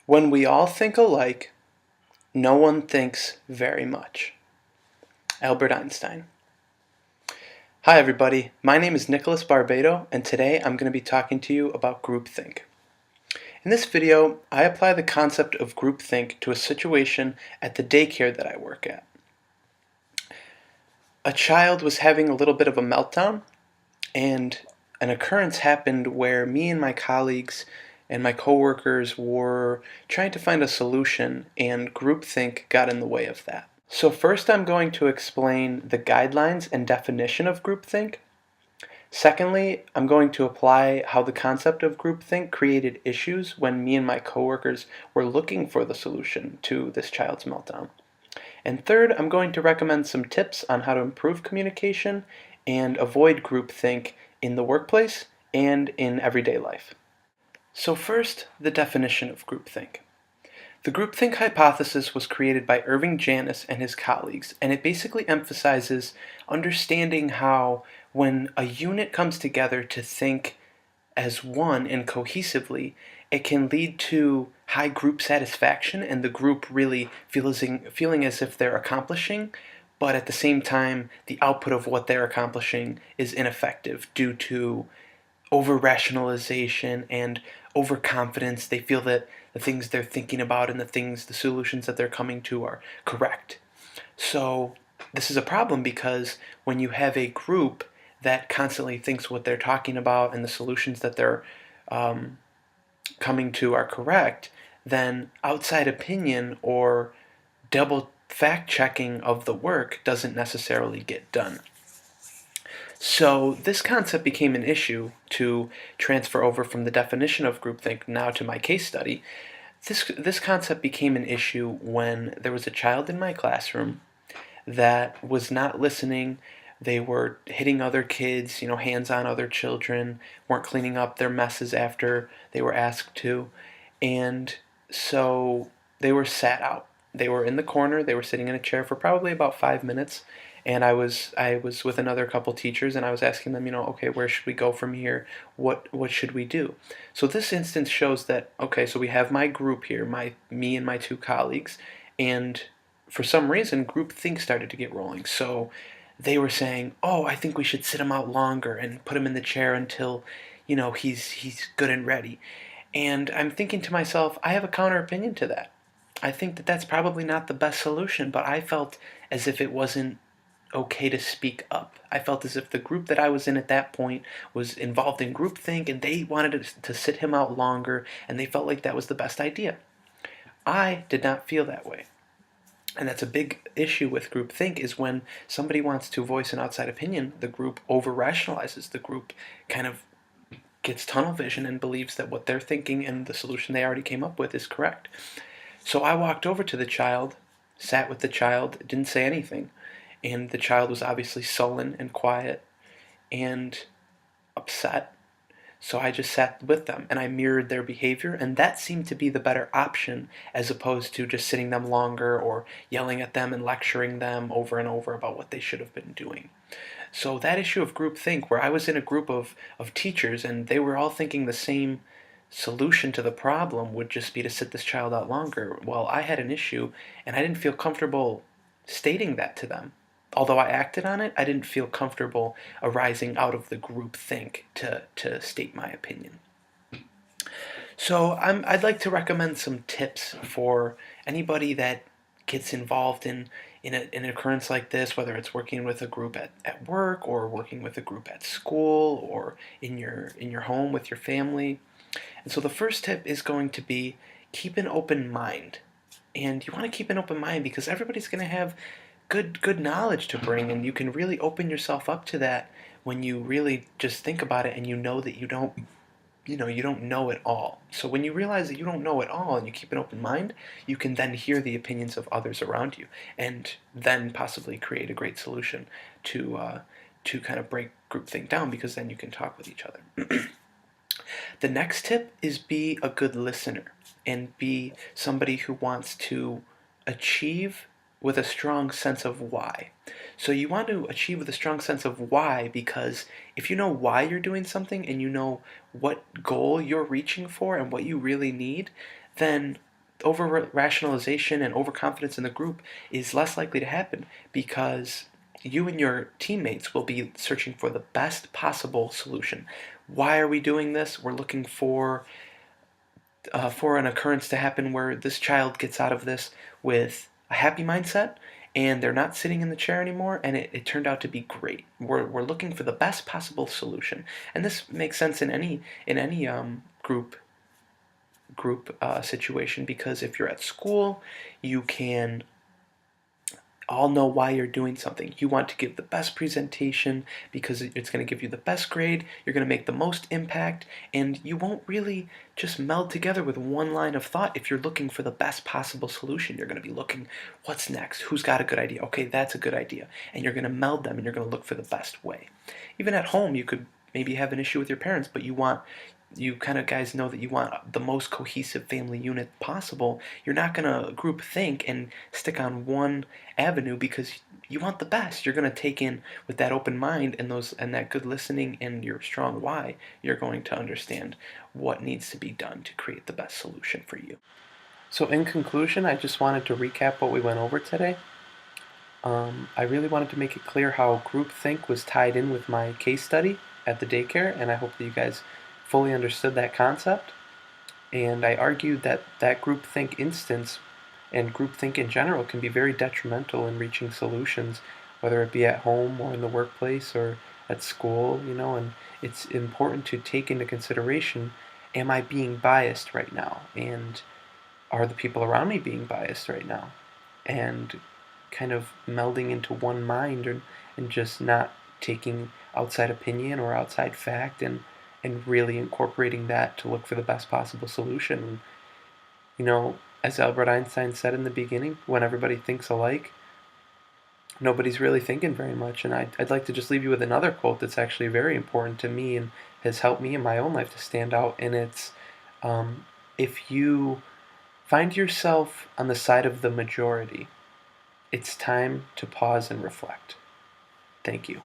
When we all think alike, no one thinks very much. Albert Einstein. Hi everybody, my name is Nicholas Barbado, and today I'm going to be talking to you about groupthink. In this video, I apply the concept of groupthink to a situation at the daycare that I work at. A child was having a little bit of a meltdown, and an occurrence happened where me and my colleagues and my coworkers were trying to find a solution, and groupthink got in the way of that. So first I'm going to explain the guidelines and definition of groupthink. Secondly, I'm going to apply how the concept of groupthink created issues when me and my coworkers were looking for the solution to this child's meltdown. And third, I'm going to recommend some tips on how to improve communication and avoid groupthink in the workplace and in everyday life. So first, the definition of groupthink. The groupthink hypothesis was created by Irving Janis and his colleagues, and it basically emphasizes understanding how when a unit comes together to think as one and cohesively, it can lead to high group satisfaction and the group really feeling as if they're accomplishing, but at the same time, the output of what they're accomplishing is ineffective due to over-rationalization and overconfidence. They feel that the things they're thinking about and the solutions that they're coming to are correct. So this is a problem because when you have a group that constantly thinks what they're talking about and the solutions that they're coming to are correct, then outside opinion or double fact-checking of the work doesn't necessarily get done. So this concept became an issue to transfer over from the definition of groupthink now to my case study. This concept became an issue when there was a child in my classroom that was not listening. They were hitting other kids, hands on other children, weren't cleaning up their messes after they were asked to, and so they were sat out. They were in the corner, they were sitting in a chair for probably about 5 minutes, and I was with another couple teachers, and I was asking them, okay, where should we go from here? What should we do? So this instance shows that, okay, so we have my group here, me and my two colleagues, and for some reason, groupthink started to get rolling. So they were saying, oh, I think we should sit him out longer and put him in the chair until, he's good and ready. And I'm thinking to myself, I have a counter opinion to that. I think that that's probably not the best solution, but I felt as if it wasn't okay to speak up. I felt as if the group that I was in at that point was involved in groupthink and they wanted to sit him out longer and they felt like that was the best idea. I did not feel that way. And that's a big issue with groupthink is when somebody wants to voice an outside opinion, the group over-rationalizes. The group kind of gets tunnel vision and believes that what they're thinking and the solution they already came up with is correct. So I walked over to the child, sat with the child, didn't say anything. And the child was obviously sullen and quiet and upset. So I just sat with them and I mirrored their behavior, and that seemed to be the better option as opposed to just sitting them longer or yelling at them and lecturing them over and over about what they should have been doing. So that issue of groupthink, where I was in a group of teachers and they were all thinking the same solution to the problem would just be to sit this child out longer. Well, I had an issue and I didn't feel comfortable stating that to them. Although I acted on it, I didn't feel comfortable arising out of the group think to state my opinion. So I'd like to recommend some tips for anybody that gets involved in an occurrence like this, whether it's working with a group at work or working with a group at school or in your home with your family. And so the first tip is going to be keep an open mind. And you want to keep an open mind because everybody's going to have good knowledge to bring, and you can really open yourself up to that when you really just think about it and you know that you don't know it all. So when you realize that you don't know it all and you keep an open mind, you can then hear the opinions of others around you and then possibly create a great solution to kind of break groupthink down, because then you can talk with each other. The next tip is be a good listener and be somebody who wants to achieve with a strong sense of why. So you want to achieve with a strong sense of why, because if you know why you're doing something and you know what goal you're reaching for and what you really need, then over rationalization and overconfidence in the group is less likely to happen because you and your teammates will be searching for the best possible solution. Why are we doing this? We're looking for an occurrence to happen where this child gets out of this with a happy mindset and they're not sitting in the chair anymore, and it turned out to be great. We're looking for the best possible solution, and this makes sense in any group situation, because if you're at school, you can all know why you're doing something. You want to give the best presentation because it's going to give you the best grade, you're going to make the most impact, and you won't really just meld together with one line of thought if you're looking for the best possible solution. You're going to be looking, what's next? Who's got a good idea? Okay, that's a good idea. And you're going to meld them and you're going to look for the best way. Even at home, you could maybe have an issue with your parents, but you kind of guys know that you want the most cohesive family unit possible. You're not going to group think and stick on one avenue because you want the best. You're going to take in with that open mind and that good listening and your strong why. You're going to understand what needs to be done to create the best solution for you. So in conclusion, I just wanted to recap what we went over today. I really wanted to make it clear how groupthink was tied in with my case study at the daycare, and I hope that you guys fully understood that concept. And I argued that groupthink instance and groupthink in general can be very detrimental in reaching solutions, whether it be at home or in the workplace or at school, and it's important to take into consideration, am I being biased right now? And are the people around me being biased right now? And kind of melding into one mind, and just not taking outside opinion or outside fact, and really incorporating that to look for the best possible solution. As Albert Einstein said in the beginning, when everybody thinks alike, nobody's really thinking very much. And I'd like to just leave you with another quote that's actually very important to me and has helped me in my own life to stand out. And it's, if you find yourself on the side of the majority, it's time to pause and reflect. Thank you.